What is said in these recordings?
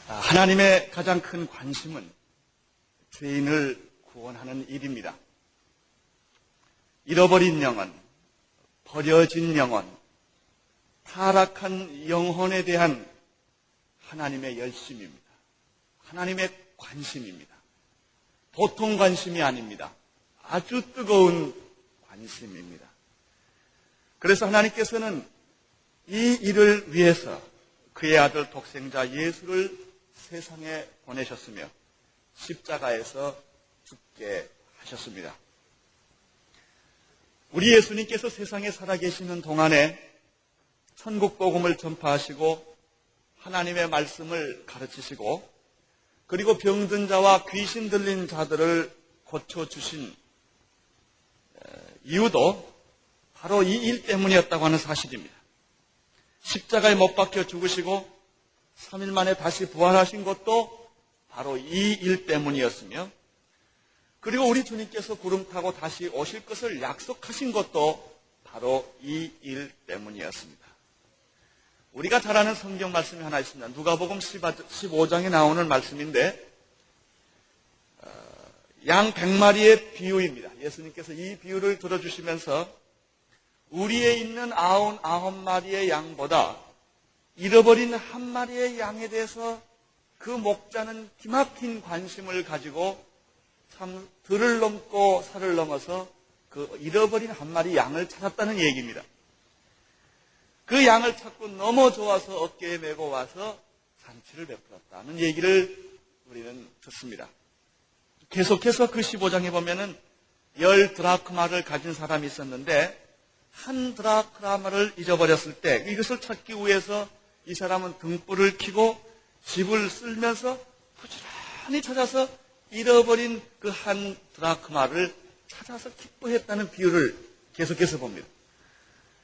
하나님의 가장 큰 관심은 죄인을 구원하는 일입니다. 잃어버린 영혼, 버려진 영혼, 타락한 영혼에 대한 하나님의 열심입니다. 하나님의 관심입니다. 보통 관심이 아닙니다. 아주 뜨거운 관심입니다. 그래서 하나님께서는 이 일을 위해서 그의 아들 독생자 예수를 세상에 보내셨으며 십자가에서 죽게 하셨습니다. 우리 예수님께서 세상에 살아계시는 동안에 천국 복음을 전파하시고 하나님의 말씀을 가르치시고 그리고 병든 자와 귀신 들린 자들을 고쳐주신 이유도 바로 이 일 때문이었다고 하는 사실입니다. 십자가에 못 박혀 죽으시고 3일 만에 다시 부활하신 것도 바로 이 일 때문이었으며 그리고 우리 주님께서 구름 타고 다시 오실 것을 약속하신 것도 바로 이 일 때문이었습니다. 우리가 잘 아는 성경 말씀이 하나 있습니다. 누가복음 15장에 나오는 말씀인데 양 100마리의 비유입니다. 예수님께서 이 비유를 들어주시면서 우리에 있는 99마리의 양보다 잃어버린 한 마리의 양에 대해서 그 목자는 기막힌 관심을 가지고 참 들을 넘고 살을 넘어서 그 잃어버린 한 마리 양을 찾았다는 얘기입니다. 그 양을 찾고 너무 좋아서 어깨에 메고 와서 잔치를 베풀었다는 얘기를 우리는 듣습니다. 계속해서 그 15장에 보면은 10드라크마를 가진 사람이 있었는데 한 드라크마를 잊어버렸을 때 이것을 찾기 위해서 이 사람은 등불을 켜고 집을 쓸면서 부지런히 찾아서 잃어버린 그 한 드라크마를 찾아서 기뻐했다는 비유를 계속해서 봅니다.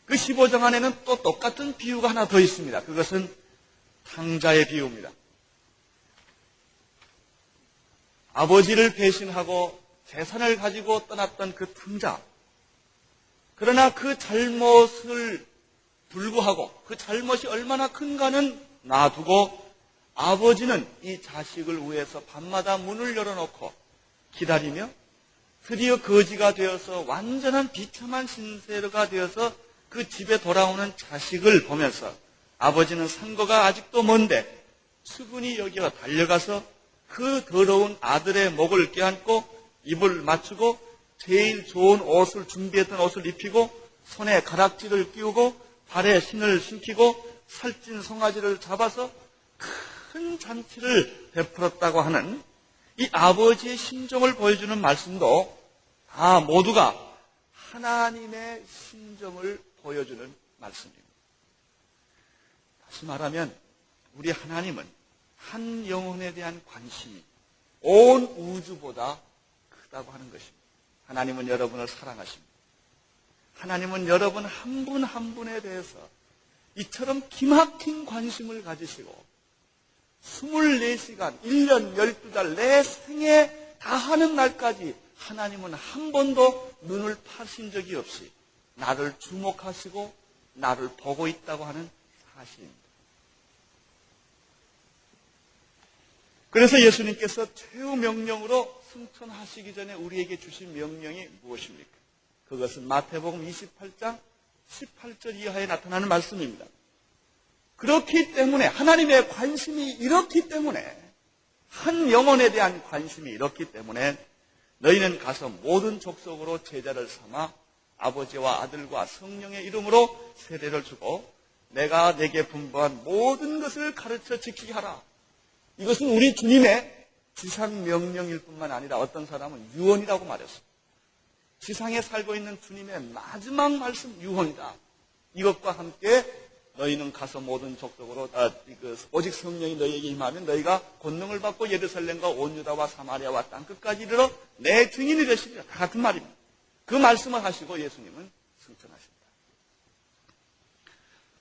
그 15장 안에는 또 똑같은 비유가 하나 더 있습니다. 그것은 탕자의 비유입니다. 아버지를 배신하고 재산을 가지고 떠났던 그 탕자. 그러나 그 잘못을 불구하고 그 잘못이 얼마나 큰가는 놔두고 아버지는 이 자식을 위해서 밤마다 문을 열어놓고 기다리며 드디어 거지가 되어서 완전한 비참한 신세가 되어서 그 집에 돌아오는 자식을 보면서 아버지는 산거가 아직도 먼데 수군이 여기어 달려가서 그 더러운 아들의 목을 껴안고 입을 맞추고 제일 좋은 옷을 준비했던 옷을 입히고 손에 가락지를 끼우고 발에 신을 신기고 살찐 송아지를 잡아서 큰 잔치를 베풀었다고 하는 이 아버지의 심정을 보여주는 말씀도 다 모두가 하나님의 심정을 보여주는 말씀입니다. 다시 말하면 우리 하나님은 한 영혼에 대한 관심이 온 우주보다 크다고 하는 것입니다. 하나님은 여러분을 사랑하십니다. 하나님은 여러분 한 분 한 분에 대해서 이처럼 기막힌 관심을 가지시고 24시간, 1년 12달 내 생에 다하는 날까지 하나님은 한 번도 눈을 파신 적이 없이 나를 주목하시고 나를 보고 있다고 하는 사실입니다. 그래서 예수님께서 최후 명령으로 승천하시기 전에 우리에게 주신 명령이 무엇입니까? 그것은 마태복음 28장 18절 이하에 나타나는 말씀입니다. 그렇기 때문에 하나님의 관심이 이렇기 때문에 한 영혼에 대한 관심이 이렇기 때문에 너희는 가서 모든 족속으로 제자를 삼아 아버지와 아들과 성령의 이름으로 세례를 주고 내가 내게 분부한 모든 것을 가르쳐 지키게 하라. 이것은 우리 주님의 지상 명령일 뿐만 아니라 어떤 사람은 유언이라고 말했습니다. 지상에 살고 있는 주님의 마지막 말씀 유언이다. 이것과 함께 너희는 가서 모든 족속으로 오직 성령이 너희에게 임하면 너희가 권능을 받고 예루살렘과 온 유다와 사마리아와 땅끝까지 이르러 내 증인이 되시리라. 다 같은 말입니다. 그 말씀을 하시고 예수님은 승천하십니다.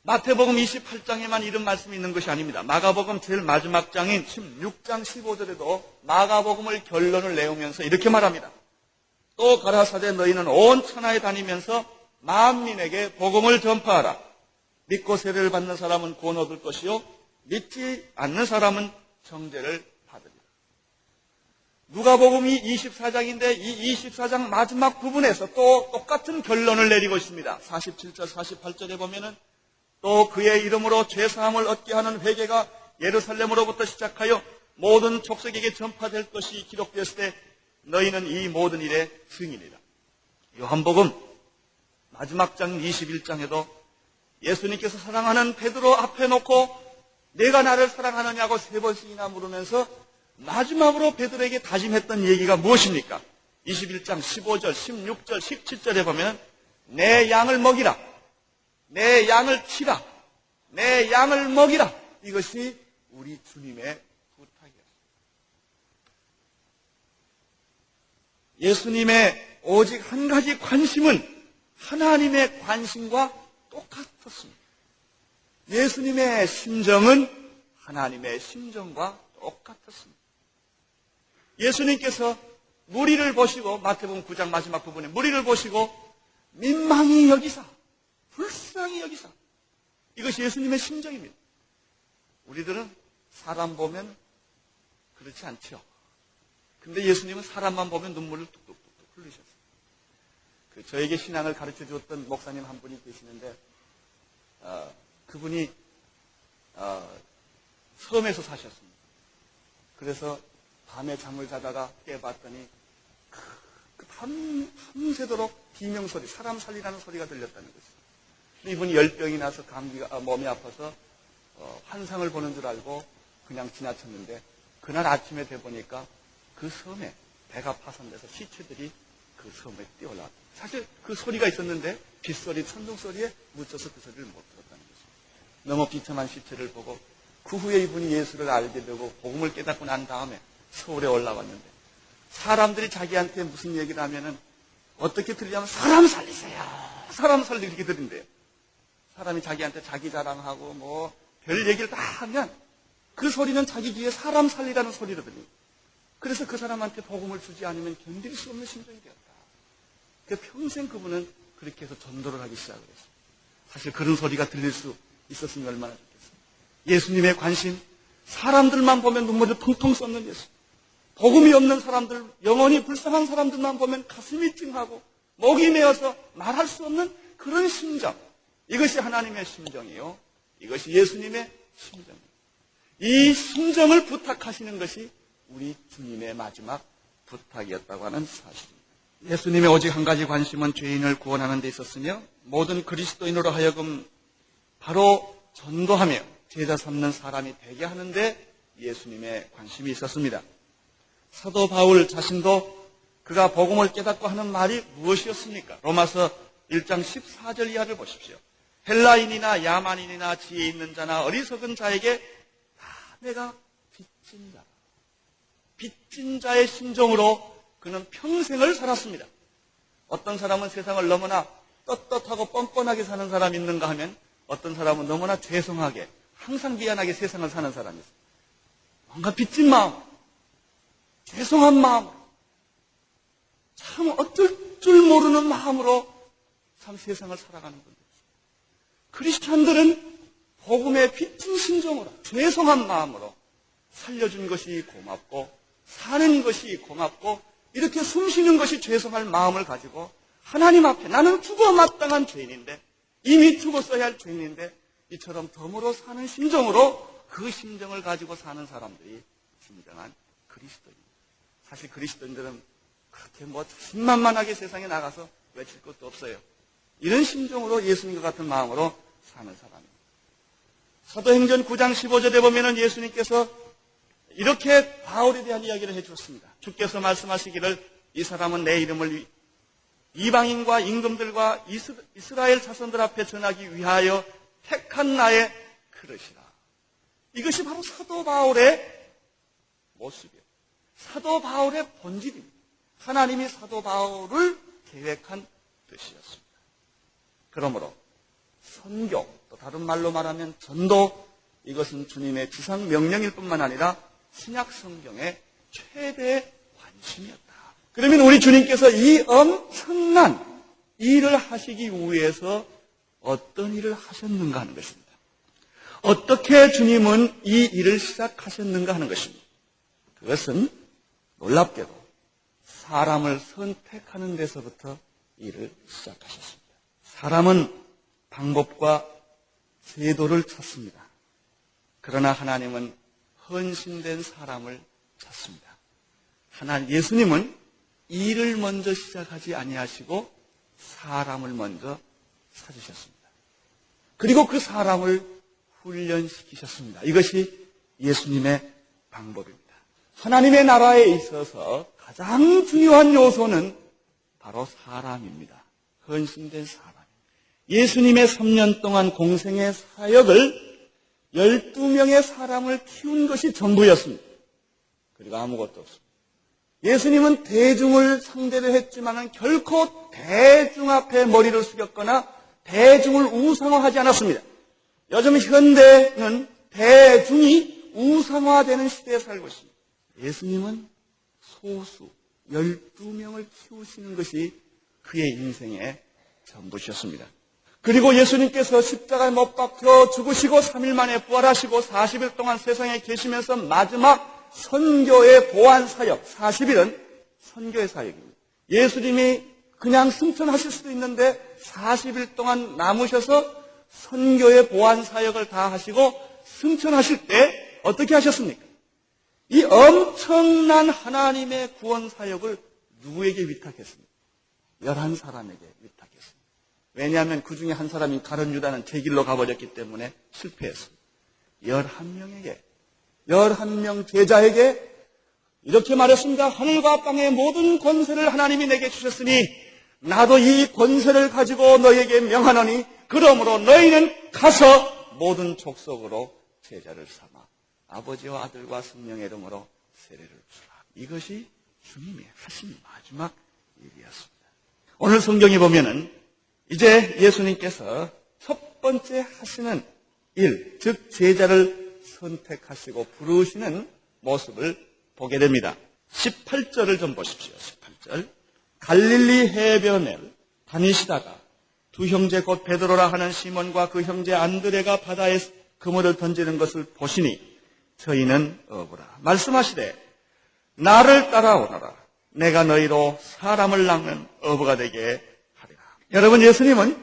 마태복음 28장에만 이런 말씀이 있는 것이 아닙니다. 마가복음 제일 마지막 장인 16장 15절에도 마가복음을 결론을 내오면서 이렇게 말합니다. 또 가라사대 너희는 온 천하에 다니면서 만민에게 복음을 전파하라. 믿고 세례를 받는 사람은 구원 얻을 것이요 믿지 않는 사람은 정죄를 받으리라. 누가복음이 24장인데 이 24장 마지막 부분에서 또 똑같은 결론을 내리고 있습니다. 47절, 48절에 보면은 또 그의 이름으로 죄사함을 얻게 하는 회개가 예루살렘으로부터 시작하여 모든 족속에게 전파될 것이 기록되었을 때 너희는 이 모든 일의 증인이라. 요한복음 마지막 장 21장에도 예수님께서 사랑하는 베드로 앞에 놓고 내가 나를 사랑하느냐고 3번씩이나 물으면서 마지막으로 베드로에게 다짐했던 얘기가 무엇입니까? 21장 15절, 16절, 17절에 보면 내 양을 먹이라, 내 양을 치라, 내 양을 먹이라. 이것이 우리 주님의 부탁이었습니다. 예수님의 오직 한 가지 관심은 하나님의 관심과 똑같았습니다. 예수님의 심정은 하나님의 심정과 똑같았습니다. 예수님께서 무리를 보시고 마태복음 9장 마지막 부분에 무리를 보시고 민망히 여기사, 불쌍히 여기사. 이것이 예수님의 심정입니다. 우리들은 사람 보면 그렇지 않죠. 근데 예수님은 사람만 보면 눈물을 뚝뚝뚝 흘리셨어요. 저에게 신앙을 가르쳐 주었던 목사님 한 분이 계시는데 그분이 섬에서 사셨습니다. 그래서 밤에 잠을 자다가 깨봤더니 밤새도록 비명소리, 사람 살리라는 소리가 들렸다는 것이죠. 이분이 열병이 나서 감기가 몸이 아파서 환상을 보는 줄 알고 그냥 지나쳤는데 그날 아침에 돼보니까 그 섬에 배가 파손돼서 시체들이 그 섬에 뛰어올라. 사실 그 소리가 있었는데 빗소리, 천둥소리에 묻혀서 그 소리를 못 들었다는 것입니다. 너무 비참한 시체를 보고 그 후에 이분이 예수를 알게 되고 복음을 깨닫고 난 다음에 서울에 올라왔는데 사람들이 자기한테 무슨 얘기를 하면은 어떻게 들리냐면 사람 살리세요. 사람 살리고 이렇게 들린대요. 사람이 자기한테 자기 자랑하고 뭐 별 얘기를 다 하면 그 소리는 자기 귀에 사람 살리라는 소리로 들립니다. 그래서 그 사람한테 복음을 주지 않으면 견딜 수 없는 심정이 되었다. 그래서 평생 그분은 그렇게 해서 전도를 하기 시작을 했어요. 사실 그런 소리가 들릴 수 있었으면 얼마나 좋겠어요. 예수님의 관심, 사람들만 보면 눈물을 펑펑 쏟는 예수. 복음이 없는 사람들, 영혼이 불쌍한 사람들만 보면 가슴이 찡하고 목이 메어서 말할 수 없는 그런 심정. 이것이 하나님의 심정이요. 이것이 예수님의 심정입니다. 이 심정을 부탁하시는 것이 우리 주님의 마지막 부탁이었다고 하는 사실입니다. 예수님의 오직 한 가지 관심은 죄인을 구원하는 데 있었으며 모든 그리스도인으로 하여금 바로 전도하며 제자 삼는 사람이 되게 하는데 예수님의 관심이 있었습니다. 사도 바울 자신도 그가 복음을 깨닫고 하는 말이 무엇이었습니까? 로마서 1장 14절 이하를 보십시오. 헬라인이나 야만인이나 지혜 있는 자나 어리석은 자에게 다 내가 빚진 자. 빚진 자의 심정으로 그는 평생을 살았습니다. 어떤 사람은 세상을 너무나 떳떳하고 뻔뻔하게 사는 사람이 있는가 하면 어떤 사람은 너무나 죄송하게 항상 미안하게 세상을 사는 사람이 있어요. 뭔가 빚진 마음, 죄송한 마음, 참 어쩔 줄 모르는 마음으로 참 세상을 살아가는 분들. 크리스찬들은 복음의 빚진 심정으로 죄송한 마음으로 살려준 것이 고맙고 사는 것이 고맙고 이렇게 숨쉬는 것이 죄송할 마음을 가지고 하나님 앞에 나는 죽어 마땅한 죄인인데 이미 죽었어야 할 죄인인데 이처럼 덤으로 사는 심정으로 그 심정을 가지고 사는 사람들이 진정한 그리스도입니다. 사실 그리스도인들은 그렇게 뭐 자신만만하게 세상에 나가서 외칠 것도 없어요. 이런 심정으로 예수님과 같은 마음으로 사는 사람입니다. 사도행전 9장 15절에 보면은 예수님께서 이렇게 바울에 대한 이야기를 해주었습니다. 주께서 말씀하시기를 이 사람은 내 이름을 이방인과 임금들과 이스라엘 자손들 앞에 전하기 위하여 택한 나의 그릇이라. 이것이 바로 사도 바울의 모습이에요. 사도 바울의 본질입니다. 하나님이 사도 바울을 계획한 뜻이었습니다. 그러므로 선교, 또 다른 말로 말하면 전도, 이것은 주님의 지상 명령일 뿐만 아니라 신약 성경의 최대 관심이었다. 그러면 우리 주님께서 이 엄청난 일을 하시기 위해서 어떤 일을 하셨는가 하는 것입니다. 어떻게 주님은 이 일을 시작하셨는가 하는 것입니다. 그것은 놀랍게도 사람을 선택하는 데서부터 일을 시작하셨습니다. 사람은 방법과 제도를 찾습니다. 그러나 하나님은 헌신된 사람을 찾습니다. 예수님은 일을 먼저 시작하지 아니하시고 사람을 먼저 찾으셨습니다. 그리고 그 사람을 훈련시키셨습니다. 이것이 예수님의 방법입니다. 하나님의 나라에 있어서 가장 중요한 요소는 바로 사람입니다. 헌신된 사람. 예수님의 3년 동안 공생의 사역을 12명의 사람을 키운 것이 전부였습니다. 그리고 아무것도 없습니다. 예수님은 대중을 상대로 했지만 결코 대중 앞에 머리를 숙였거나 대중을 우상화하지 않았습니다. 요즘 현대는 대중이 우상화되는 시대에 살고 있습니다. 예수님은 소수 12명을 키우시는 것이 그의 인생의 전부셨습니다. 그리고 예수님께서 십자가에 못 박혀 죽으시고 3일 만에 부활하시고 40일 동안 세상에 계시면서 마지막 선교의 보안 사역, 40일은 선교의 사역입니다. 예수님이 그냥 승천하실 수도 있는데 40일 동안 남으셔서 선교의 보안 사역을 다 하시고 승천하실 때 어떻게 하셨습니까? 이 엄청난 하나님의 구원 사역을 누구에게 위탁했습니까? 11사람에게 위탁했습니다. 왜냐하면 그 중에 한 사람인 가룟 유다는 제 길로 가버렸기 때문에 실패했습니다. 11명에게, 11명 제자에게 이렇게 말했습니다. 하늘과 땅의 모든 권세를 하나님이 내게 주셨으니 나도 이 권세를 가지고 너에게 명하노니 그러므로 너희는 가서 모든 족속으로 제자를 삼아 아버지와 아들과 성령의 이름으로 세례를 주라. 이것이 주님이 하신 마지막 일이었습니다. 오늘 성경에 보면은 이제 예수님께서 첫 번째 하시는 일, 즉 제자를 선택하시고 부르시는 모습을 보게 됩니다. 18절을 좀 보십시오. 18절. 갈릴리 해변을 다니시다가 두 형제 곧 베드로라 하는 시몬과 그 형제 안드레가 바다에 그물을 던지는 것을 보시니 저희는 어부라. 말씀하시되 나를 따라오너라. 내가 너희로 사람을 낚는 어부가 되게 하리라. 여러분, 예수님은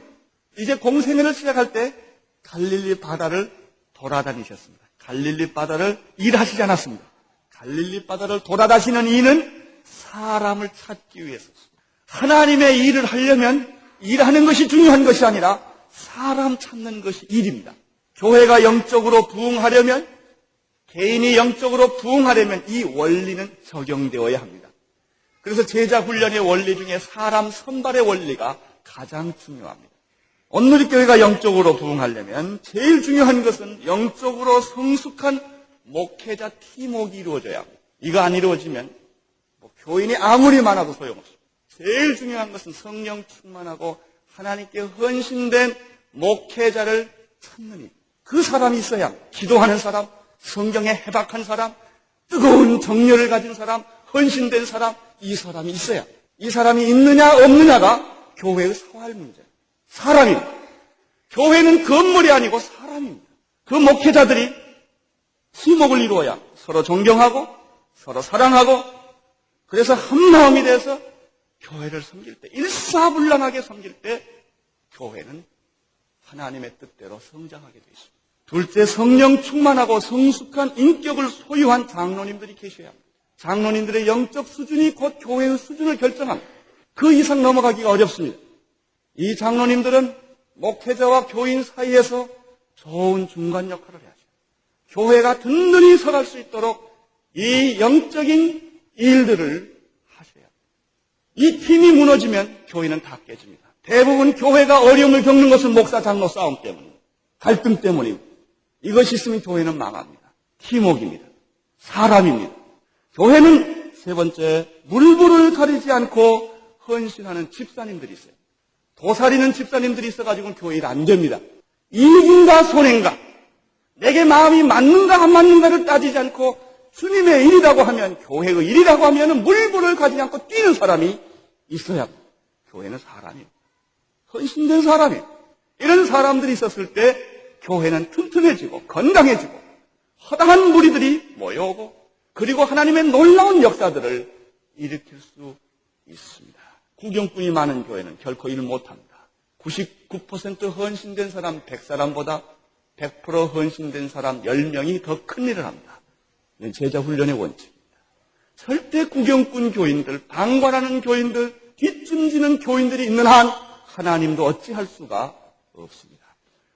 이제 공생애를 시작할 때 갈릴리 바다를 돌아다니셨습니다. 갈릴리 바다를 일하시지 않았습니다. 갈릴리 바다를 돌아다니시는 이는 사람을 찾기 위해서였습니다. 하나님의 일을 하려면 일하는 것이 중요한 것이 아니라 사람 찾는 것이 일입니다. 교회가 영적으로 부흥하려면, 개인이 영적으로 부흥하려면 이 원리는 적용되어야 합니다. 그래서 제자 훈련의 원리 중에 사람 선발의 원리가 가장 중요합니다. 온누리교회가 영적으로 부흥하려면 제일 중요한 것은 영적으로 성숙한 목회자 팀워크가 이루어져야 합니다. 이거 안 이루어지면 교인이 아무리 많아도 소용없습니다. 제일 중요한 것은 성령 충만하고 하나님께 헌신된 목회자를 찾는 일. 그 사람이 있어야 합니다. 기도하는 사람, 성경에 해박한 사람, 뜨거운 정열을 가진 사람, 헌신된 사람, 이 사람이 있어야 합니다. 이 사람이 있느냐 없느냐가 교회의 사활 문제입니다. 사람입니다. 교회는 건물이 아니고 사람입니다. 그 목회자들이 팀워크를 이루어야 서로 존경하고 서로 사랑하고 그래서 한 마음이 돼서 교회를 섬길 때, 일사불란하게 섬길 때 교회는 하나님의 뜻대로 성장하게 되어 있습니다. 둘째, 성령 충만하고 성숙한 인격을 소유한 장로님들이 계셔야 합니다. 장로님들의 영적 수준이 곧 교회의 수준을 결정합니다. 그 이상 넘어가기가 어렵습니다. 이 장로님들은 목회자와 교인 사이에서 좋은 중간 역할을 해야죠. 교회가 든든히 서갈 수 있도록 이 영적인 일들을 하셔야 합니다. 이 팀이 무너지면 교회는 다 깨집니다. 대부분 교회가 어려움을 겪는 것은 목사 장로 싸움 때문입니다. 갈등 때문입니다. 이것이 있으면 교회는 망합니다. 팀워크입니다. 사람입니다. 교회는 세 번째, 물불을 가리지 않고 헌신하는 집사님들이 있어요. 도사리는 집사님들이 있어가지고 교회가 안 됩니다. 이익인가 손해인가, 내게 마음이 맞는가 안 맞는가를 따지지 않고 주님의 일이라고 하면, 교회의 일이라고 하면 물불을 가리지 않고 뛰는 사람이 있어야 합니다. 교회는 사람이에요. 헌신된 사람이에요. 이런 사람들이 있었을 때 교회는 튼튼해지고 건강해지고 허다한 무리들이 모여오고 그리고 하나님의 놀라운 역사들을 일으킬 수 있습니다. 구경꾼이 많은 교회는 결코 일 못합니다. 99% 헌신된 사람 100사람보다 100% 헌신된 사람 10명이 더 큰 일을 합니다. 이건 제자 훈련의 원칙입니다. 절대 구경꾼 교인들, 방관하는 교인들, 뒷짐지는 교인들이 있는 한 하나님도 어찌할 수가 없습니다.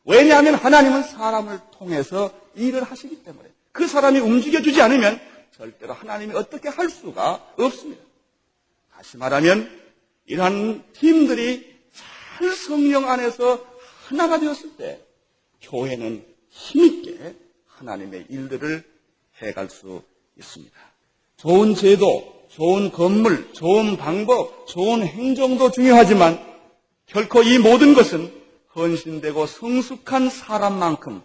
왜냐하면 하나님은 사람을 통해서 일을 하시기 때문에 그 사람이 움직여주지 않으면 절대로 하나님이 어떻게 할 수가 없습니다. 다시 말하면 이러한 팀들이 잘 성령 안에서 하나가 되었을 때 교회는 힘있게 하나님의 일들을 해갈 수 있습니다. 좋은 제도, 좋은 건물, 좋은 방법, 좋은 행정도 중요하지만 결코 이 모든 것은 헌신되고 성숙한 사람만큼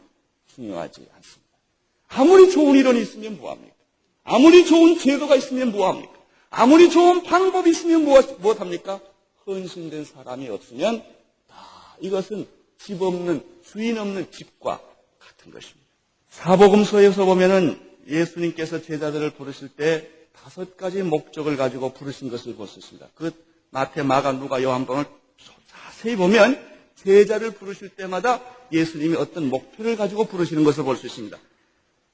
중요하지 않습니다. 아무리 좋은 이론이 있으면 뭐합니까? 아무리 좋은 제도가 있으면 뭐합니까? 아무리 좋은 방법이 있으면 무엇합니까? 헌신된 사람이 없으면 이것은 집 없는, 주인 없는 집과 같은 것입니다. 사복음서에서 보면은 예수님께서 제자들을 부르실 때 5가지 목적을 가지고 부르신 것을 볼 수 있습니다. 그 마태, 마가, 누가, 요한복음을 자세히 보면 제자를 부르실 때마다 예수님이 어떤 목표를 가지고 부르시는 것을 볼 수 있습니다.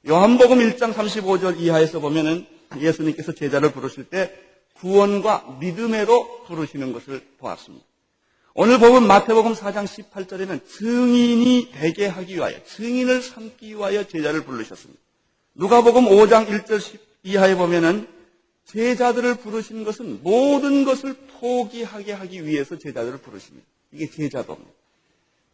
요한복음 1장 35절 이하에서 보면은 예수님께서 제자를 부르실 때 구원과 믿음으로 부르시는 것을 보았습니다. 오늘 보면 마태복음 4장 18절에는 증인이 되게 하기 위하여, 증인을 삼기 위하여 제자를 부르셨습니다. 누가복음 5장 1절 10 이하에 보면은 제자들을 부르신 것은 모든 것을 포기하게 하기 위해서 제자들을 부르십니다. 이게 제자도입니다.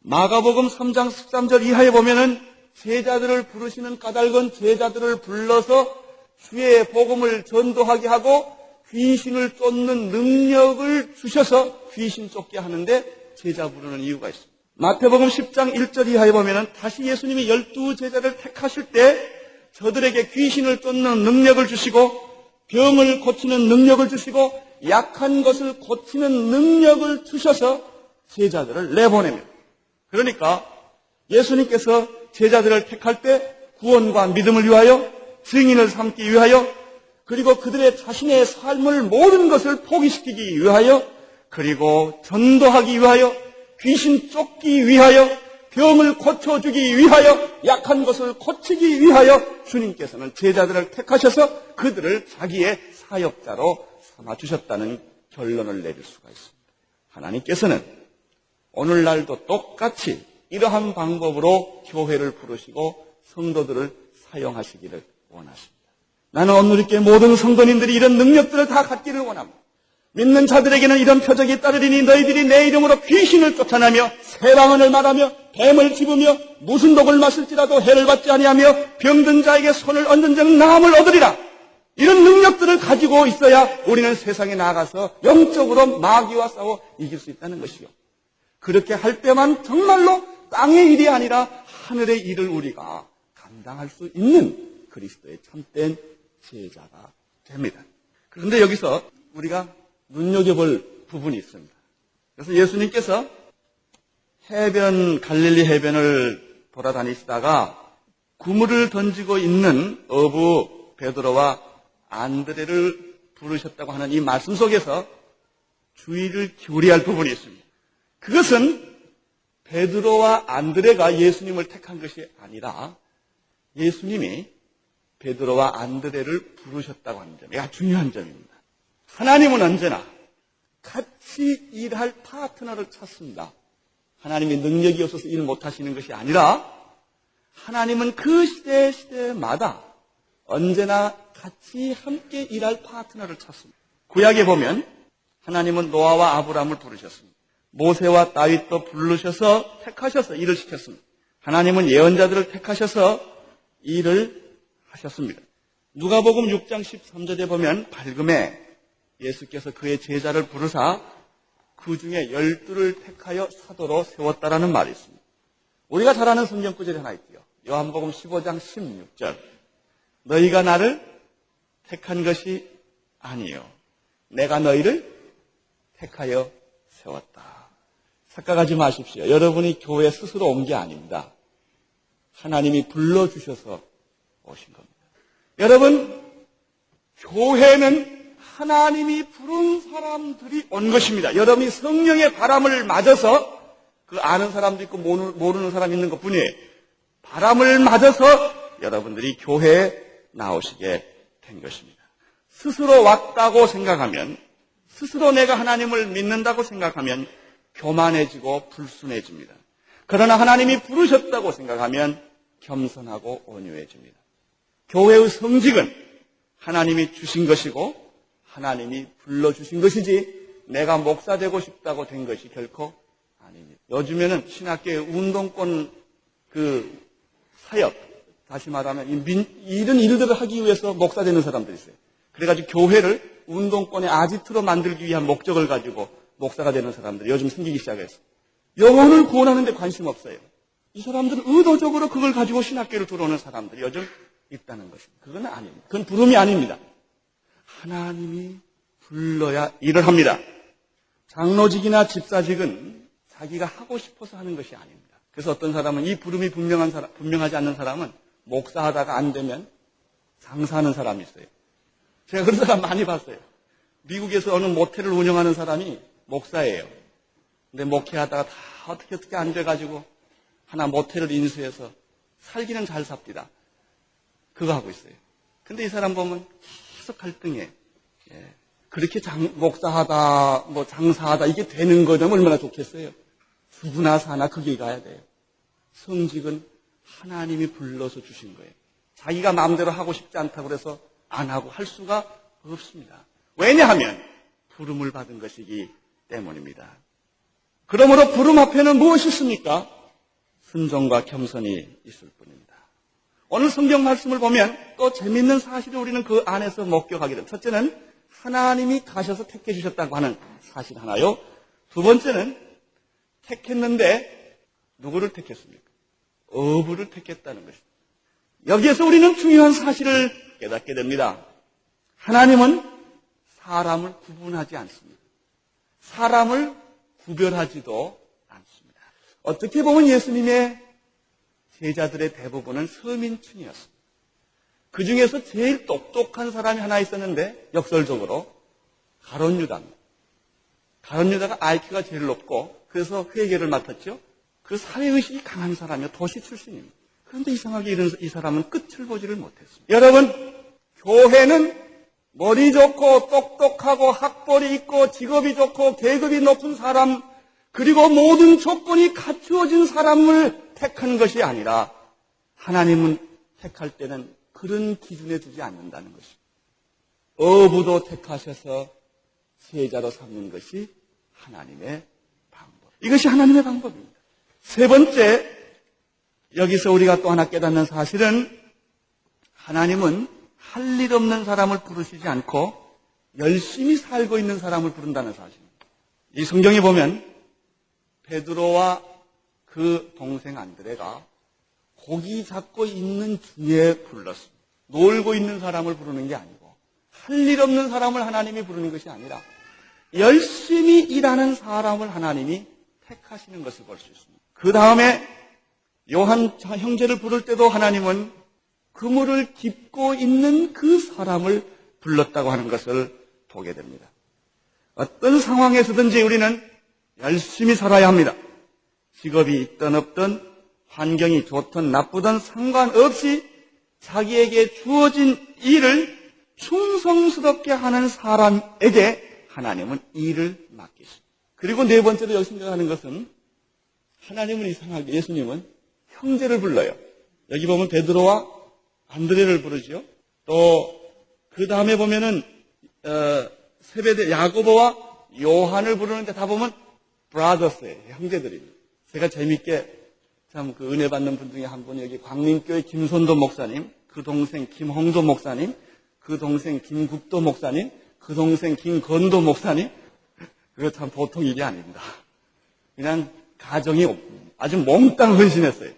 마가복음 3장 13절 이하에 보면은 제자들을 부르시는 까닭은 제자들을 불러서 주의 복음을 전도하게 하고 귀신을 쫓는 능력을 주셔서 귀신 쫓게 하는데 제자 부르는 이유가 있습니다. 마태복음 10장 1절 이하에 보면은 다시 예수님이 12 제자를 택하실 때 저들에게 귀신을 쫓는 능력을 주시고 병을 고치는 능력을 주시고 약한 것을 고치는 능력을 주셔서 제자들을 내보냅니다. 그러니까 예수님께서 제자들을 택할 때 구원과 믿음을 위하여, 증인을 삼기 위하여, 그리고 그들의 자신의 삶을 모든 것을 포기시키기 위하여, 그리고 전도하기 위하여, 귀신 쫓기 위하여, 병을 고쳐주기 위하여, 약한 것을 고치기 위하여 주님께서는 제자들을 택하셔서 그들을 자기의 사역자로 삼아주셨다는 결론을 내릴 수가 있습니다. 하나님께서는 오늘날도 똑같이 이러한 방법으로 교회를 부르시고 성도들을 사용하시기를 원하십니다. 나는 오늘 이렇게 모든 성도님들이 이런 능력들을 다 갖기를 원합니다. 믿는 자들에게는 이런 표적이 따르리니 너희들이 내 이름으로 귀신을 쫓아내며 새 방언을 말하며 뱀을 집으며 무슨 독을 마실지라도 해를 받지 아니하며 병든 자에게 손을 얹은 적 나음을 얻으리라. 이런 능력들을 가지고 있어야 우리는 세상에 나가서 영적으로 마귀와 싸워 이길 수 있다는 것이요. 그렇게 할 때만 정말로 땅의 일이 아니라 하늘의 일을 우리가 감당할 수 있는 그리스도의 참된 제자가 됩니다. 그런데 여기서 우리가 눈여겨볼 부분이 있습니다. 그래서 예수님께서 갈릴리 해변을 돌아다니시다가 그물을 던지고 있는 어부 베드로와 안드레를 부르셨다고 하는 이 말씀 속에서 주의를 기울여야 할 부분이 있습니다. 그것은 베드로와 안드레가 예수님을 택한 것이 아니라 예수님이 베드로와 안드레를 부르셨다고 하는 점이 아주 중요한 점입니다. 하나님은 언제나 같이 일할 파트너를 찾습니다. 하나님의 능력이 없어서 일 못하시는 것이 아니라 하나님은 그 시대마다 언제나 같이 함께 일할 파트너를 찾습니다. 구약에 보면 하나님은 노아와 아브라함을 부르셨습니다. 모세와 다윗도 부르셔서 택하셔서 일을 시켰습니다. 하나님은 예언자들을 택하셔서 일을 하셨습니다. 누가복음 6장 13절에 보면 밝음에 예수께서 그의 제자를 부르사 그 중에 12를 택하여 사도로 세웠다라는 말이 있습니다. 우리가 잘 아는 성경 구절이 하나 있고요. 요한복음 15장 16절 너희가 나를 택한 것이 아니요 내가 너희를 택하여 세웠다. 착각하지 마십시오. 여러분이 교회 스스로 온 게 아닙니다. 하나님이 불러주셔서 오신 겁니다. 여러분, 교회는 하나님이 부른 사람들이 온 것입니다. 여러분이 성령의 바람을 맞아서, 그 아는 사람도 있고 모르는 사람 있는 것 뿐이에요. 바람을 맞아서 여러분들이 교회에 나오시게 된 것입니다. 스스로 왔다고 생각하면, 스스로 내가 하나님을 믿는다고 생각하면 교만해지고 불순해집니다. 그러나 하나님이 부르셨다고 생각하면 겸손하고 온유해집니다. 교회의 성직은 하나님이 주신 것이고 하나님이 불러주신 것이지 내가 목사 되고 싶다고 된 것이 결코 아닙니다. 요즘에는 신학교의 운동권 사역, 다시 말하면 이런 일들을 하기 위해서 목사 되는 사람들이 있어요. 그래가지고 교회를 운동권의 아지트로 만들기 위한 목적을 가지고 목사가 되는 사람들이 요즘 생기기 시작했어요. 영혼을 구원하는 데 관심 없어요. 이 사람들은 의도적으로 그걸 가지고 신학교를 들어오는 사람들이 요즘 있다는 것입니다. 그건 아닙니다. 그건 부름이 아닙니다. 하나님이 불러야 일을 합니다. 장로직이나 집사직은 자기가 하고 싶어서 하는 것이 아닙니다. 그래서 어떤 사람은 이 부름이 분명하지 않는 사람은 목사하다가 안 되면 장사하는 사람이 있어요. 제가 그런 사람 많이 봤어요. 미국에서 어느 모텔을 운영하는 사람이 목사예요. 근데 목회하다가 다 어떻게 안 돼가지고 하나 모텔을 인수해서 살기는 잘 삽니다. 그거 하고 있어요. 근데 이 사람 보면 계속 갈등해. 그렇게 목사하다, 장사하다 이게 되는 거냐면 얼마나 좋겠어요. 죽으나 사나 거기 가야 돼요. 성직은 하나님이 불러서 주신 거예요. 자기가 마음대로 하고 싶지 않다고 그래서 안 하고 할 수가 없습니다. 왜냐하면 부름을 받은 것이기 때문입니다. 그러므로 부름 앞에는 무엇이 있습니까? 순종과 겸손이 있을 뿐입니다. 오늘 성경 말씀을 보면 또 재밌는 사실을 우리는 그 안에서 목격하게 됩니다. 첫째는 하나님이 가셔서 택해 주셨다고 하는 사실 하나요. 두 번째는 택했는데 누구를 택했습니까? 어부를 택했다는 것입니다. 여기에서 우리는 중요한 사실을 깨닫게 됩니다. 하나님은 사람을 구분하지 않습니다. 사람을 구별하지도 않습니다. 어떻게 보면 예수님의 제자들의 대부분은 서민층이었습니다. 그 중에서 제일 똑똑한 사람이 하나 있었는데 역설적으로 가룟 유다입니다. 가룟 유다가 IQ가 제일 높고 그래서 회계를 맡았죠. 그 사회의식이 강한 사람이요. 도시 출신입니다. 그런데 이상하게 이 사람은 끝을 보지를 못했습니다. 여러분, 교회는 머리 좋고 똑똑하고 학벌이 있고 직업이 좋고 계급이 높은 사람 그리고 모든 조건이 갖추어진 사람을 택한 것이 아니라 하나님은 택할 때는 그런 기준에 두지 않는다는 것입니다. 어부도 택하셔서 제자로 삼는 것이 하나님의 방법. 이것이 하나님의 방법입니다. 세 번째, 여기서 우리가 또 하나 깨닫는 사실은 하나님은 할 일 없는 사람을 부르시지 않고 열심히 살고 있는 사람을 부른다는 사실입니다. 이 성경에 보면 베드로와 그 동생 안드레가 고기 잡고 있는 중에 불렀습니다. 놀고 있는 사람을 부르는 게 아니고 할 일 없는 사람을 하나님이 부르는 것이 아니라 열심히 일하는 사람을 하나님이 택하시는 것을 볼 수 있습니다. 그 다음에 요한 형제를 부를 때도 하나님은 그물을 깁고 있는 그 사람을 불렀다고 하는 것을 보게 됩니다. 어떤 상황에서든지 우리는 열심히 살아야 합니다. 직업이 있든 없든 환경이 좋든 나쁘든 상관없이 자기에게 주어진 일을 충성스럽게 하는 사람에게 하나님은 일을 맡기십니다. 그리고 네 번째로 여기 생각하는 것은 하나님은 이상하게 예수님은 형제를 불러요. 여기 보면 베드로와 안드레를 부르죠. 또 그 다음에 보면은 세베대 야고보와 요한을 부르는데 다 보면 브라더스예요. 형제들입니다. 제가 재밌게 참 그 은혜 받는 분 중에 한 분이 여기 광림교회 김선도 목사님, 그 동생 김홍도 목사님, 그 동생 김국도 목사님, 그 동생 김건도 목사님. 그거 참 보통 일이 아닙니다. 그냥 가정이 아주 몽땅 헌신했어요.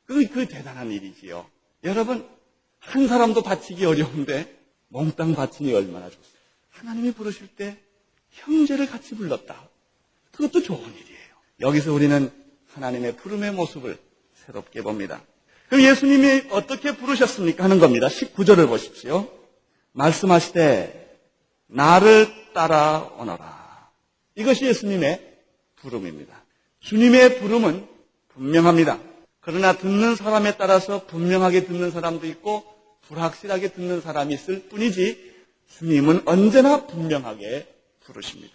그 대단한 일이지요. 여러분, 한 사람도 바치기 어려운데 몽땅 바치니 얼마나 좋습니까? 하나님이 부르실 때 형제를 같이 불렀다. 그것도 좋은 일이에요. 여기서 우리는 하나님의 부름의 모습을 새롭게 봅니다. 그럼 예수님이 어떻게 부르셨습니까? 하는 겁니다. 19절을 보십시오. 말씀하시되 나를 따라오너라. 이것이 예수님의 부름입니다. 주님의 부름은 분명합니다. 그러나 듣는 사람에 따라서 분명하게 듣는 사람도 있고 불확실하게 듣는 사람이 있을 뿐이지 주님은 언제나 분명하게 부르십니다.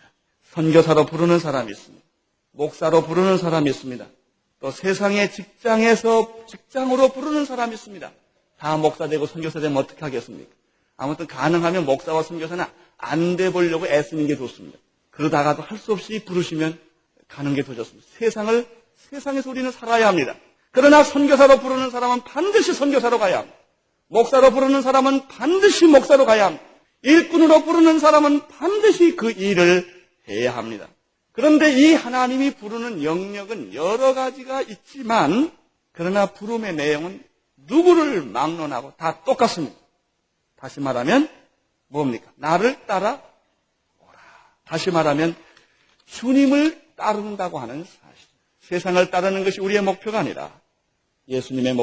선교사로 부르는 사람이 있습니다. 목사로 부르는 사람이 있습니다. 또 세상의 직장으로 부르는 사람이 있습니다. 다 목사 되고 선교사 되면 어떻게 하겠습니까? 아무튼 가능하면 목사와 선교사는 안 돼 보려고 애쓰는 게 좋습니다. 그러다가도 할 수 없이 부르시면 가는 게 더 좋습니다. 세상에서 우리는 살아야 합니다. 그러나 선교사로 부르는 사람은 반드시 선교사로 가야 합니다. 목사로 부르는 사람은 반드시 목사로 가야 합니다. 일꾼으로 부르는 사람은 반드시 그 일을 해야 합니다. 그런데 이 하나님이 부르는 영역은 여러 가지가 있지만 그러나 부름의 내용은 누구를 막론하고 다 똑같습니다. 다시 말하면 뭡니까? 나를 따라오라. 다시 말하면 주님을 따른다고 하는 사실. 세상을 따르는 것이 우리의 목표가 아니라 우리의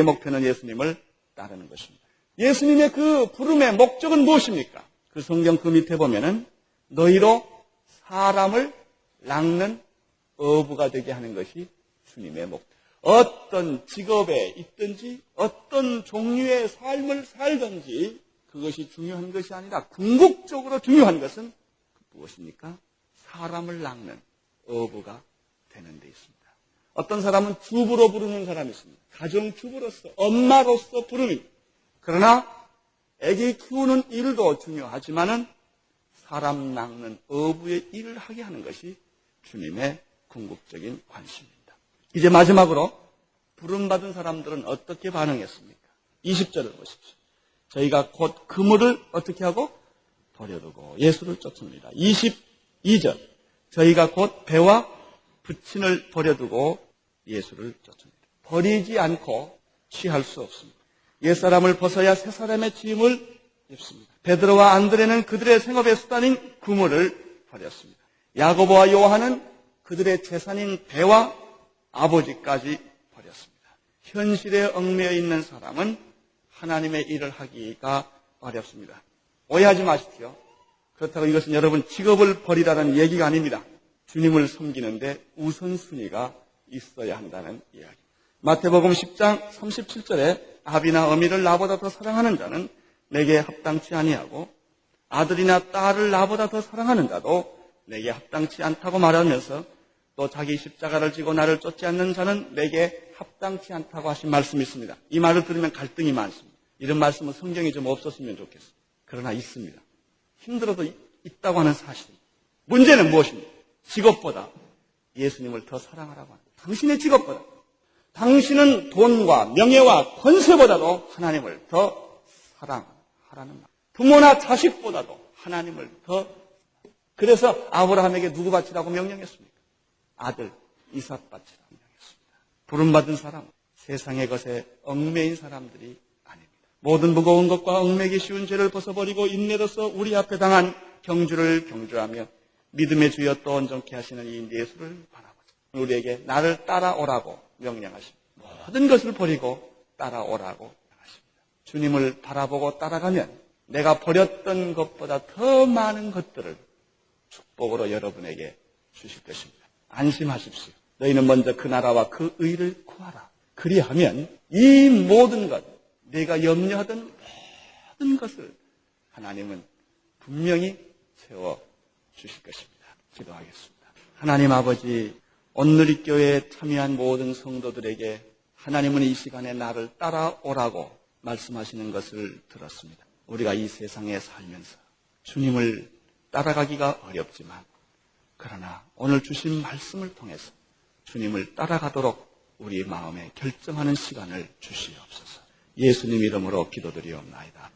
목표는 예수님을 따르는 것입니다. 예수님의 그 부름의 목적은 무엇입니까? 그 성경 그 밑에 보면은 너희로 사람을 낚는 어부가 되게 하는 것이 주님의 목표. 어떤 직업에 있든지 어떤 종류의 삶을 살든지 그것이 중요한 것이 아니라 궁극적으로 중요한 것은 무엇입니까? 사람을 낚는 어부가 되는 데 있습니다. 어떤 사람은 주부로 부르는 사람이 있습니다. 가정주부로서, 엄마로서 부릅니다. 그러나 아기 키우는 일도 중요하지만은 사람 낚는 어부의 일을 하게 하는 것이 주님의 궁극적인 관심입니다. 이제 마지막으로 부름받은 사람들은 어떻게 반응했습니까? 20절을 보십시오. 저희가 곧 그물을 어떻게 하고? 버려두고 예수를 쫓습니다. 22절. 저희가 곧 배와 부친을 버려두고 예수를 쫓습니다. 버리지 않고 취할 수 없습니다. 옛사람을 벗어야 새사람의 짐을 입습니다. 베드로와 안드레는 그들의 생업의 수단인 그물을 버렸습니다. 야고보와 요한은 그들의 재산인 배와 아버지까지 버렸습니다. 현실에 얽매여 있는 사람은 하나님의 일을 하기가 어렵습니다. 오해하지 마십시오. 그렇다고 이것은 여러분 직업을 버리라는 얘기가 아닙니다. 주님을 섬기는데 우선순위가 있어야 한다는 이야기. 마태복음 10장 37절에 아비나 어미를 나보다 더 사랑하는 자는 내게 합당치 아니하고 아들이나 딸을 나보다 더 사랑하는 자도 내게 합당치 않다고 말하면서 또 자기 십자가를 지고 나를 쫓지 않는 자는 내게 합당치 않다고 하신 말씀이 있습니다. 이 말을 들으면 갈등이 많습니다. 이런 말씀은 성경에 좀 없었으면 좋겠습니다. 그러나 있습니다. 힘들어도 있다고 하는 사실입니다. 문제는 무엇입니까? 직업보다 예수님을 더 사랑하라고 합니다. 당신의 직업보다. 당신은 돈과 명예와 권세보다도 하나님을 더 사랑하라는 말. 부모나 자식보다도 하나님을 더. 그래서 아브라함에게 누구 바치라고 명령했습니까? 아들 이삭 바치라고 명령했습니다. 부름받은 사람, 세상의 것에 얽매인 사람들이 아닙니다. 모든 무거운 것과 얽매기 쉬운 죄를 벗어버리고 인내로서 우리 앞에 당한 경주를 경주하며 믿음의 주여 또 온전케 하시는 이 예수를 바라보자. 우리에게 나를 따라오라고 명령하십니다. 모든 것을 버리고 따라오라고 명하십니다. 주님을 바라보고 따라가면 내가 버렸던 것보다 더 많은 것들을 축복으로 여러분에게 주실 것입니다. 안심하십시오. 너희는 먼저 그 나라와 그 의를 구하라. 그리하면 이 모든 것, 내가 염려하던 모든 것을 하나님은 분명히 채워 주실 것입니다. 기도하겠습니다. 하나님 아버지, 온누리교회에 참여한 모든 성도들에게 하나님은 이 시간에 나를 따라오라고 말씀하시는 것을 들었습니다. 우리가 이 세상에 살면서 주님을 따라가기가 어렵지만 그러나 오늘 주신 말씀을 통해서 주님을 따라가도록 우리 마음에 결정하는 시간을 주시옵소서. 예수님 이름으로 기도드리옵나이다.